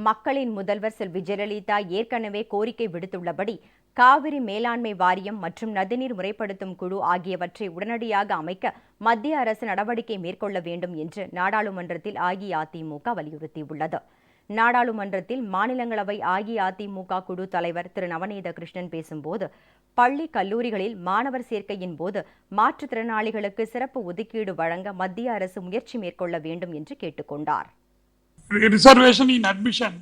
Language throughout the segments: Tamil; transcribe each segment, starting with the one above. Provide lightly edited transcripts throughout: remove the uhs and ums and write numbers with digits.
மக்களின் முதல்வர் செல்வி ஜெயலலிதா ஏற்கனவே கோரிக்கை விடுத்துள்ளபடி காவிரி மேலாண்மை வாரியம் மற்றும் நதிநீர் முறைப்படுத்தும் குழு ஆகியவற்றை உடனடியாக அமைக்க மத்திய அரசு நடவடிக்கை மேற்கொள்ள வேண்டும் என்று நாடாளுமன்றத்தில் அஇஅதிமுக வலியுறுத்தியுள்ளது. நாடாளுமன்றத்தில் மாநிலங்களவை அஇஅதிமுக குழு தலைவர் திரு நவநீத கிருஷ்ணன் பேசும்போது, பள்ளி கல்லூரிகளில் மாணவர் சேர்க்கையின் போது மாற்றுத்திறனாளிகளுக்கு சிறப்பு ஒதுக்கீடு வழங்க மத்திய அரசு முயற்சி மேற்கொள்ள வேண்டும் என்று கேட்டுக் கொண்டார். Reservation in admission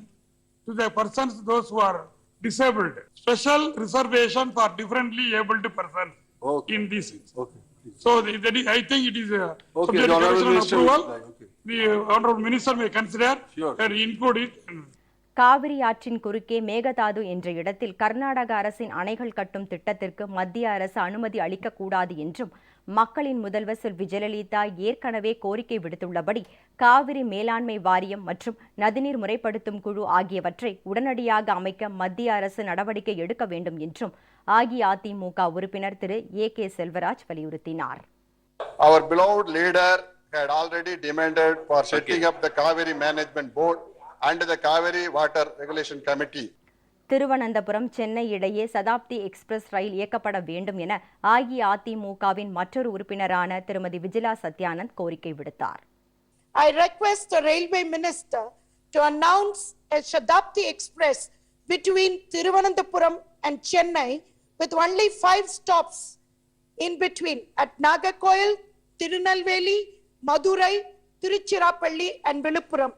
to the persons those who are disabled. Special reservation for differently abled persons in this. So I think it is subject to approval. The Honorable Minister may consider and include it. Kaveri ஆற்றின் குறுக்கே மேகதாது என்ற இடத்தில் கர்நாடக அரசின் அணைகள் கட்டும் திட்டத்திற்கு மத்திய அரசு அனுமதி அளிக்கக்கூடாது என்றும், மக்களின் முதல்வர் செல்வி ஜெயலலிதா ஏற்கனவே கோரிக்கை விடுத்துள்ளபடி காவிரி மேலாண்மை வாரியம் மற்றும் நதிநீர் முறைப்படுத்தும் குழு ஆகியவற்றை உடனடியாக அமைக்க மத்திய அரசு நடவடிக்கை எடுக்க வேண்டும் என்றும் அஇஅதிமுக உறுப்பினர் திரு A.K. செல்வராஜ் வலியுறுத்தினார். Our beloved leader had already demanded for setting up the Kaveri Management Board and the Kaveri Water Regulation Committee. Thiruvananthapuram Chennai இடையே சதாப்தி எக்ஸ்பிரஸ் ரயில் இயக்கப்பட வேண்டும் என அஇஅதிமுகவின் மற்றொரு உறுப்பினரான திருமதி விஜிலா சத்யானந்த் கோரிக்கை விடுத்தார். I request the Railway Minister to announce a Shatabdi Express between Thiruvananthapuram and Chennai with only 5 stops in between at Nagarkoil, Tirunelveli, Madurai, Tiruchirappalli and Viluppuram.